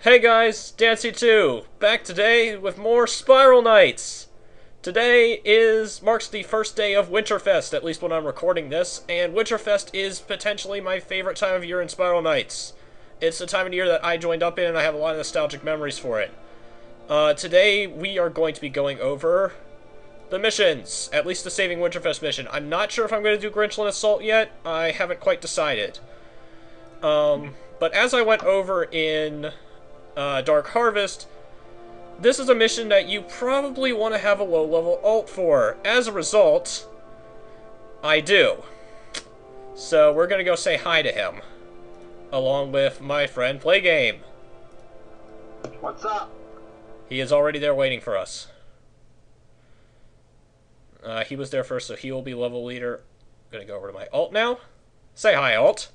Hey guys, Dancy2, back today with more Spiral Nights! Today marks the first day of Winterfest, at least when I'm recording this, and Winterfest is potentially my favorite time of year in Spiral Nights. It's the time of year that I joined up in, and I have a lot of nostalgic memories for it. Today we are going to be going over the missions, at least the Saving Winterfest mission. I'm not sure if I'm going to do Grinchland Assault yet, I haven't quite decided. But as I went over in Dark Harvest, this is a mission that you probably want to have a low-level ult for. As a result, I do. So we're going to go say hi to him, along with my friend Playgame. What's up? He is already there waiting for us. He was there first, so he will be level leader. I'm going to go over to my ult now. Say hi, ult.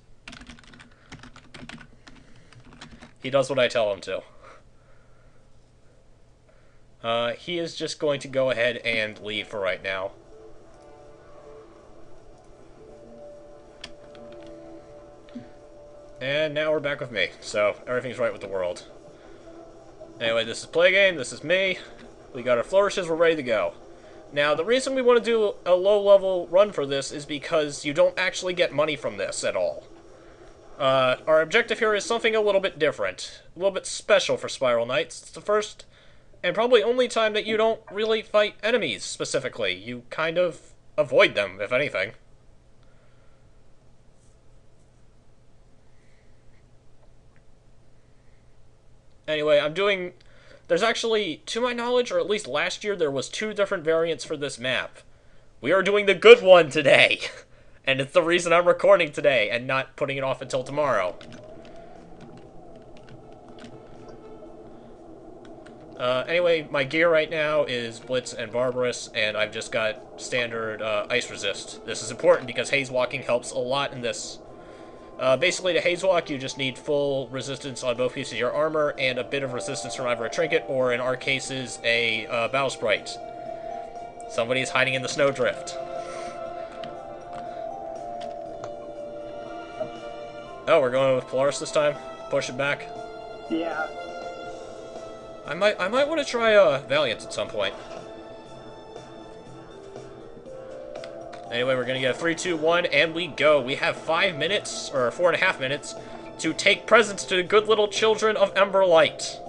He does what I tell him to. He is just going to go ahead and leave for right now. And now we're back with me, so everything's right with the world. Anyway, this is Playgame, this is me. We got our flourishes, we're ready to go. Now, the reason we want to do a low-level run for this is because you don't actually get money from this at all. Our objective here is something a little bit different. A little bit special for Spiral Nights. It's the first and probably only time that you don't really fight enemies, specifically. You kind of avoid them, if anything. Anyway, there's actually, to my knowledge, or at least last year, there was 2 different variants for this map. We are doing the good one today! And it's the reason I'm recording today, and not putting it off until tomorrow. Anyway, my gear right now is Blitz and Barbarous, and I've just got standard Ice Resist. This is important because haze walking helps a lot in this. Basically, to haze walk, you just need full resistance on both pieces of your armor, and a bit of resistance from either a trinket, or in our cases, a battle sprite. Somebody's hiding in the snowdrift. Oh, we're going with Polaris this time? Push it back? Yeah. I might want to try Valiant at some point. Anyway, we're gonna get a 3, 2, 1, and we go. We have 5 minutes, or 4.5 minutes, to take presents to the good little children of Emberlight.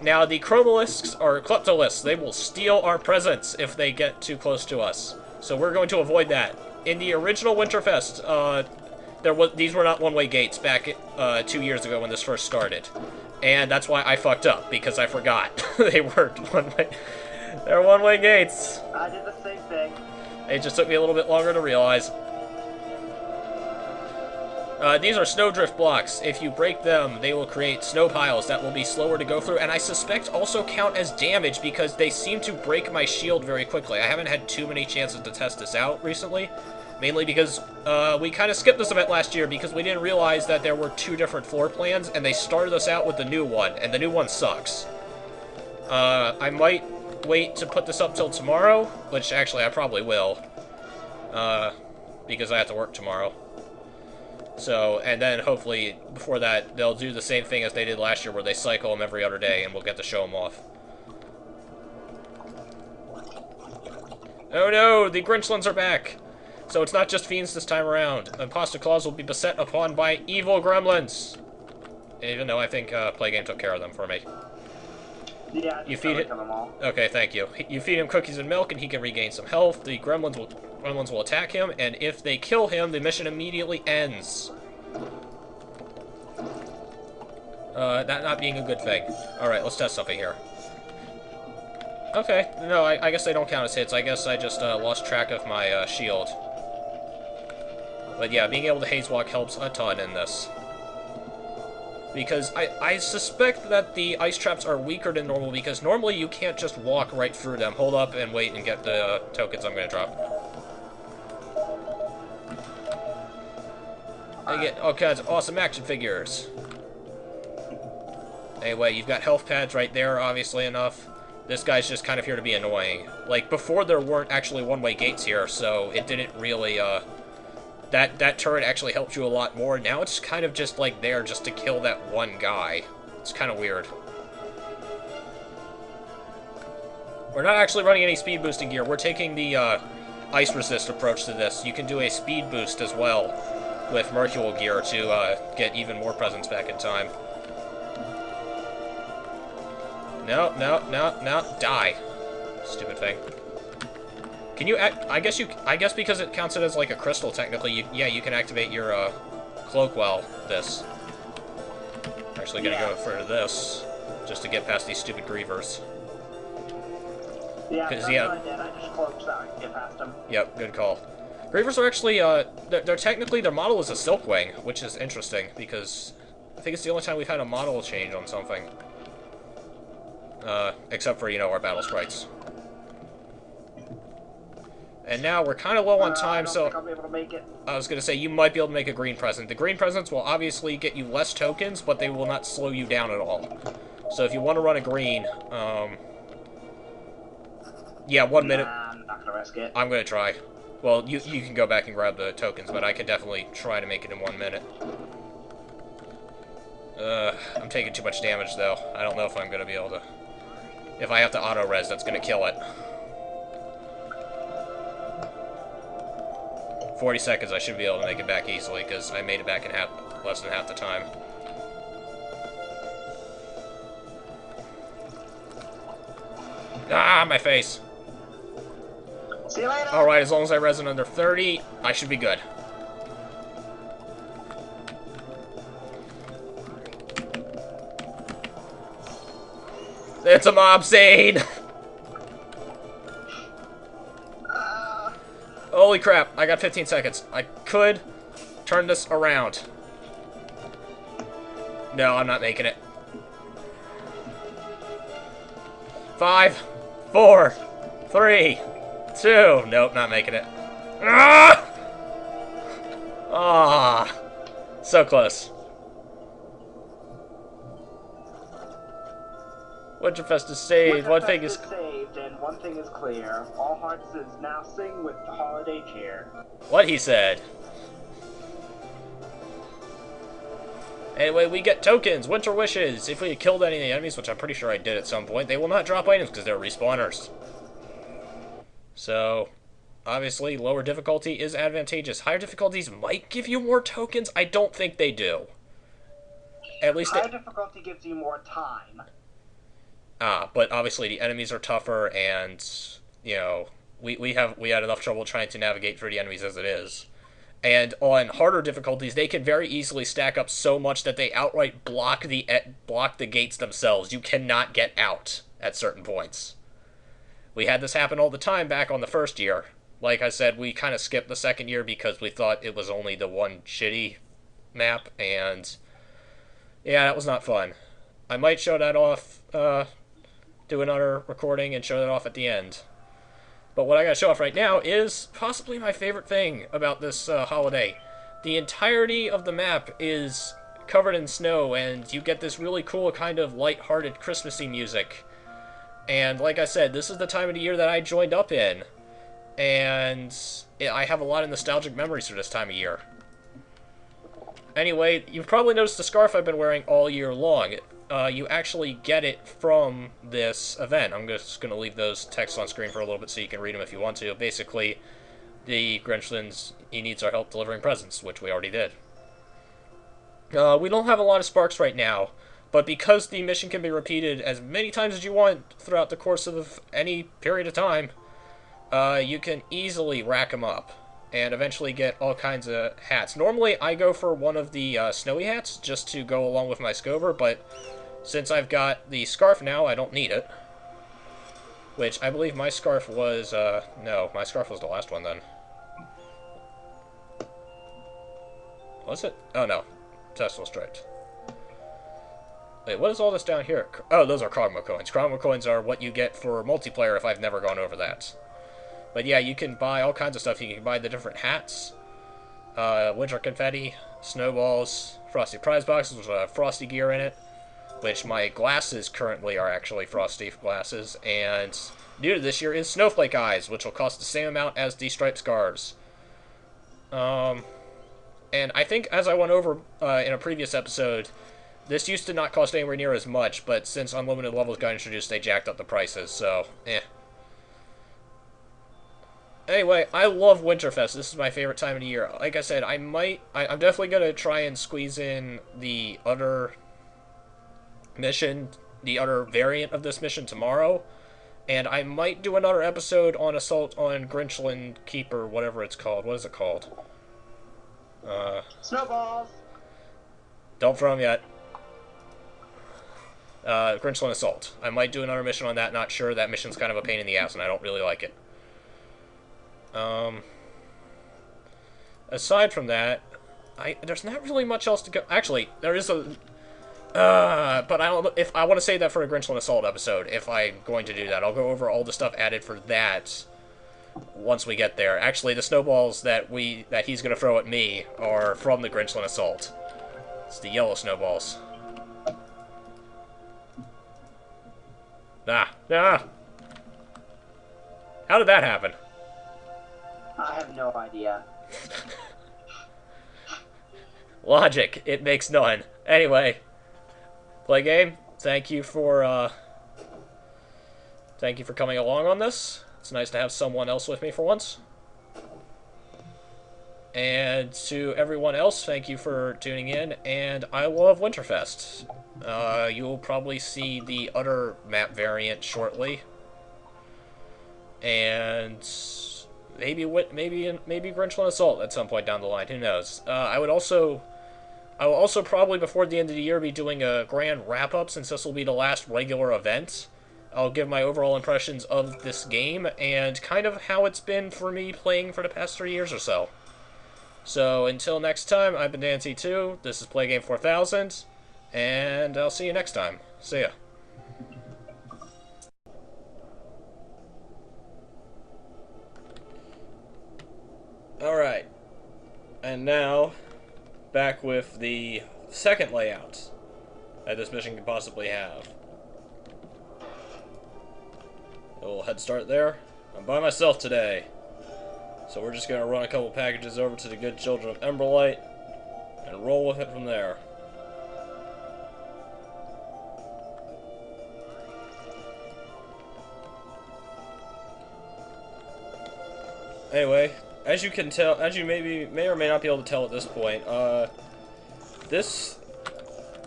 Now, the Chromalisks are Kleptolists. They will steal our presents if they get too close to us. So we're going to avoid that. In the original Winterfest, these were not one-way gates back 2 years ago when this first started. And that's why I fucked up, because I forgot. They weren't one-way. They're one-way gates. I did the same thing. It just took me a little bit longer to realize. These are snowdrift blocks. If you break them, they will create snow piles that will be slower to go through, and I suspect also count as damage because they seem to break my shield very quickly. I haven't had too many chances to test this out recently. Mainly because we kind of skipped this event last year because we didn't realize that there were 2 different floor plans, and they started us out with the new one, and the new one sucks. I might wait to put this up till tomorrow, which actually I probably will, because I have to work tomorrow. So, and then hopefully before that, they'll do the same thing as they did last year where they cycle them every other day, and we'll get to show them off. Oh no, the Grinchlands are back! So it's not just fiends this time around. Imposter Claws will be beset upon by evil gremlins. Even though I think Playgame took care of them for me. Yeah, you feed it. Okay, thank you. You feed him cookies and milk, and he can regain some health. The gremlins will attack him, and if they kill him, the mission immediately ends. That not being a good thing. All right, let's test something here. Okay, no, I guess they don't count as hits. I guess I just lost track of my shield. But yeah, being able to haze walk helps a ton in this. Because I suspect that the ice traps are weaker than normal, because normally you can't just walk right through them. Hold up and wait and get the tokens I'm going to drop. I get all kinds of awesome action figures. Anyway, you've got health pads right there, obviously enough. This guy's just kind of here to be annoying. Like, before there weren't actually one-way gates here, so it didn't really, that turret actually helped you a lot more. Now it's kind of just like there just to kill that one guy. It's kind of weird. We're not actually running any speed boosting gear. We're taking the ice resist approach to this. You can do a speed boost as well with Mercurial gear to get even more presence back in time. No, no, no, no, die. Stupid thing. Can you I guess because it counts it as like a crystal technically, yeah, you can activate your cloak while this. Actually gonna go for this just to get past these stupid grievers. Yeah, that's what I did. I just cloaked so I could get past them. Yep, good call. Grievers are actually, they're technically, their model is a Silkwing, which is interesting, because I think it's the only time we've had a model change on something. Except for, you know, our battle sprites. And now we're kind of low on time, so... I don't think I'll be able to make it. I was going to say, you might be able to make a green present. The green presents will obviously get you less tokens, but they will not slow you down at all. So if you want to run a green, yeah, 1 minute. Nah, I'm not going to risk it. I'm going to try. Well, you can go back and grab the tokens, but I can definitely try to make it in 1 minute. I'm taking too much damage, though. I don't know if I'm going to be able to... If I have to auto-res, that's going to kill it. 40 seconds, I should be able to make it back easily, because I made it back in less than half the time. Ah, my face! See you later! Alright, as long as I res in under 30, I should be good. It's a mob scene! Holy crap, I got 15 seconds. I could turn this around. No, I'm not making it. 5, 4, 3, 2. Nope, not making it. Ah! Ah, so close. Winterfest is saved. One thing is saved, and one thing is clear. All hearts is now sing with the holiday cheer. What he said. Anyway, we get tokens, Winter Wishes. If we had killed any of the enemies, which I'm pretty sure I did at some point, they will not drop items because they're respawners. So, obviously, lower difficulty is advantageous. Higher difficulties might give you more tokens. I don't think they do. At least higher difficulty gives you more time. But obviously the enemies are tougher, and, you know, we had enough trouble trying to navigate through the enemies as it is. And on harder difficulties, they can very easily stack up so much that they outright block the gates themselves. You cannot get out at certain points. We had this happen all the time back on the first year. Like I said, we kind of skipped the second year because we thought it was only the one shitty map, and yeah, that was not fun. I might show that off, do another recording and show that off at the end. But what I gotta show off right now is possibly my favorite thing about this holiday. The entirety of the map is covered in snow, and you get this really cool kind of light-hearted Christmassy music. And like I said, this is the time of the year that I joined up in. And I have a lot of nostalgic memories for this time of year. Anyway, you've probably noticed the scarf I've been wearing all year long. You actually get it from this event. I'm just going to leave those texts on screen for a little bit so you can read them if you want to. Basically, the Grinchland's, he needs our help delivering presents, which we already did. We don't have a lot of sparks right now, but because the mission can be repeated as many times as you want throughout the course of any period of time, you can easily rack them up and eventually get all kinds of hats. Normally, I go for one of the snowy hats just to go along with my scover, but since I've got the scarf now, I don't need it. Which, I believe my scarf was, no, my scarf was the last one then. Was it? Oh no, Tesla striped. Wait, what is all this down here? Oh, those are Krogma coins. Krogma coins are what you get for multiplayer if I've never gone over that. But yeah, you can buy all kinds of stuff. You can buy the different hats, winter confetti, snowballs, frosty prize boxes with frosty gear in it, which my glasses currently are actually frosty glasses, and new to this year is snowflake eyes, which will cost the same amount as the striped scarves. And I think, as I went over in a previous episode, this used to not cost anywhere near as much, but since unlimited levels got introduced, they jacked up the prices, so, Anyway, I love Winterfest. This is my favorite time of the year. Like I said, I'm definitely going to try and squeeze in the other mission, the other variant of this mission tomorrow. And I might do another episode on Assault on Grinchland Keep, or whatever it's called. What is it called? Snowballs! Don't throw them yet. Grinchland Assault. I might do another mission on that, not sure. That mission's kind of a pain in the ass, and I don't really like it. Aside from that, there's not really much else to go. Actually, there is a... but I don't know if I want to save that for a Grinchland Assault episode. If I'm going to do that, I'll go over all the stuff added for that once we get there. Actually, the snowballs that he's gonna throw at me are from the Grinchland Assault. It's the yellow snowballs. Ah. How did that happen? I have no idea. Logic. It makes none. Anyway. Play game. Thank you for coming along on this. It's nice to have someone else with me for once. And to everyone else, thank you for tuning in, and I love Winterfest. You'll probably see the other map variant shortly. And maybe Grinchland Assault at some point down the line, who knows. I will also probably before the end of the year be doing a grand wrap-up, since this will be the last regular event. I'll give my overall impressions of this game, and kind of how it's been for me playing for the past 3 years or so. So, until next time, I've been DanC2, this is PlayGame 4000, and I'll see you next time. See ya. Alright, and now, back with the second layout that this mission could possibly have. A little head start there. I'm by myself today, so we're just going to run a couple packages over to the good children of Emberlight and roll with it from there. Anyway, as you can tell, as you may or may not be able to tell at this point, this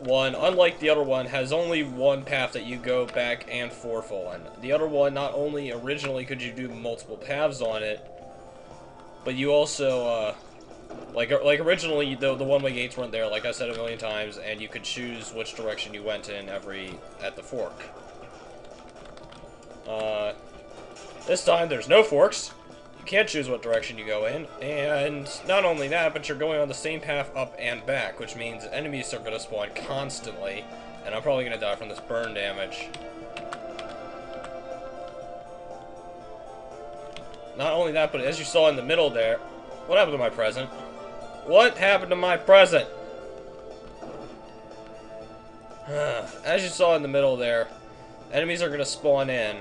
one, unlike the other one, has only one path that you go back and forth on. The other one, not only originally could you do multiple paths on it, but you also, like originally, the one-way gates weren't there, like I said a million times, and you could choose which direction you went in at the fork. This time, there's no forks. You can't choose what direction you go in, and not only that, but you're going on the same path up and back, which means enemies are going to spawn constantly, and I'm probably going to die from this burn damage. Not only that, but as you saw in the middle there, what happened to my present? What happened to my present? As you saw in the middle there, enemies are going to spawn in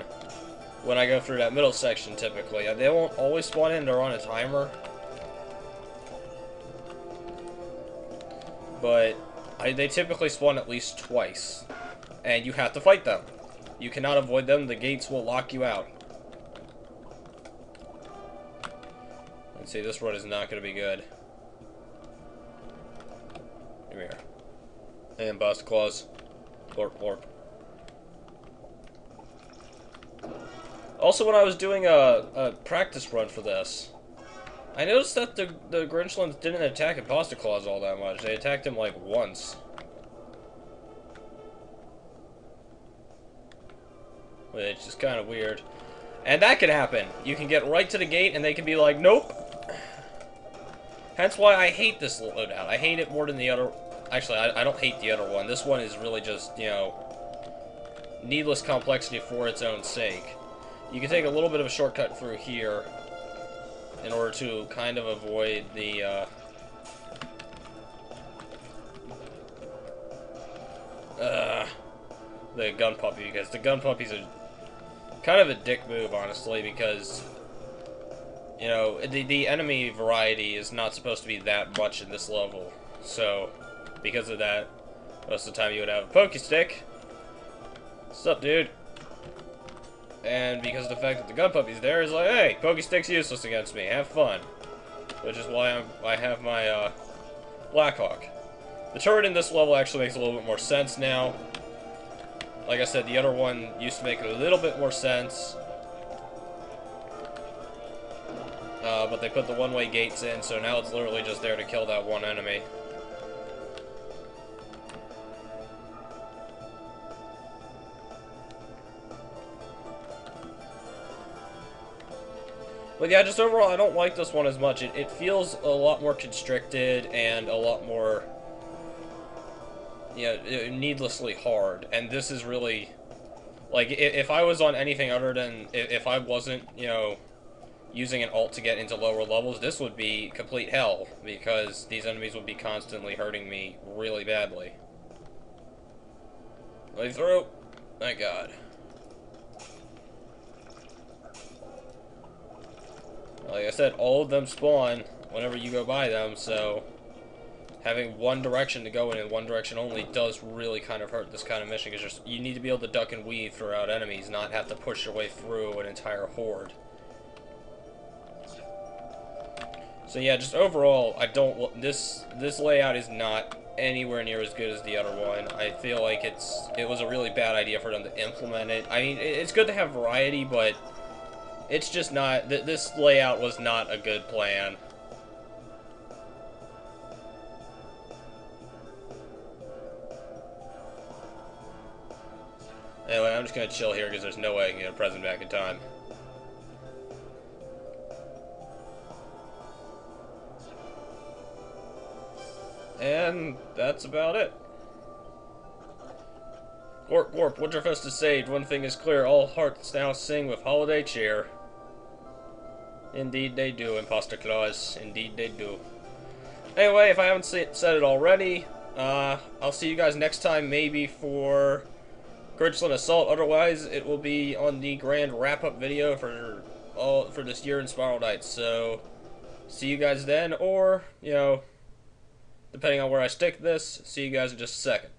when I go through that middle section, typically. They won't always spawn in, they're on a timer. But they typically spawn at least twice. And you have to fight them. You cannot avoid them, the gates will lock you out. Let's see, this run is not going to be good. Come here. And bust claws. Blorp, blorp. Also, when I was doing a practice run for this, I noticed that the Grinchlands didn't attack Imposter Claws all that much. They attacked him like once. Which is kind of weird. And that can happen. You can get right to the gate and they can be like, nope. Hence why I hate this loadout. I hate it more than the other. Actually, I don't hate the other one. This one is really just, you know, needless complexity for its own sake. You can take a little bit of a shortcut through here in order to kind of avoid the gun puppy, because the gun puppy's a kind of a dick move, honestly, because You know, the enemy variety is not supposed to be that much in this level. So, because of that, most of the time you would have a Pokestick. What's up, dude? And because of the fact that the gun puppy's there, is like, hey, Pokestick's useless against me. Have fun. Which is why I have my Blackhawk. The turret in this level actually makes a little bit more sense now. Like I said, the other one used to make a little bit more sense. But they put the one-way gates in, so now it's literally just there to kill that one enemy. But yeah, just overall, I don't like this one as much. It feels a lot more constricted and a lot more, you know, needlessly hard. And this is really, like, if I was on anything other than, if I wasn't, you know, using an ult to get into lower levels, this would be complete hell, because these enemies would be constantly hurting me really badly. Let me through. Thank God. Like I said, all of them spawn whenever you go by them, so having one direction to go in and one direction only does really kind of hurt this kind of mission, because you need to be able to duck and weave throughout enemies, not have to push your way through an entire horde. So yeah, just overall, I don't. This layout is not anywhere near as good as the other one. I feel like it was a really bad idea for them to implement it. I mean, it's good to have variety, but it's just not. This layout was not a good plan. Anyway, I'm just gonna chill here because there's no way I can get a present back in time. And that's about it. Gorp, Gorp, Winterfest is saved. One thing is clear, all hearts now sing with holiday cheer. Indeed they do, Imposter Claus. Indeed they do. Anyway, if I haven't said it already, I'll see you guys next time, maybe for Gridgeland Assault. Otherwise, it will be on the grand wrap-up video for this year in Spiral Knights. So, see you guys then, or, you know, depending on where I stick this, see you guys in just a second.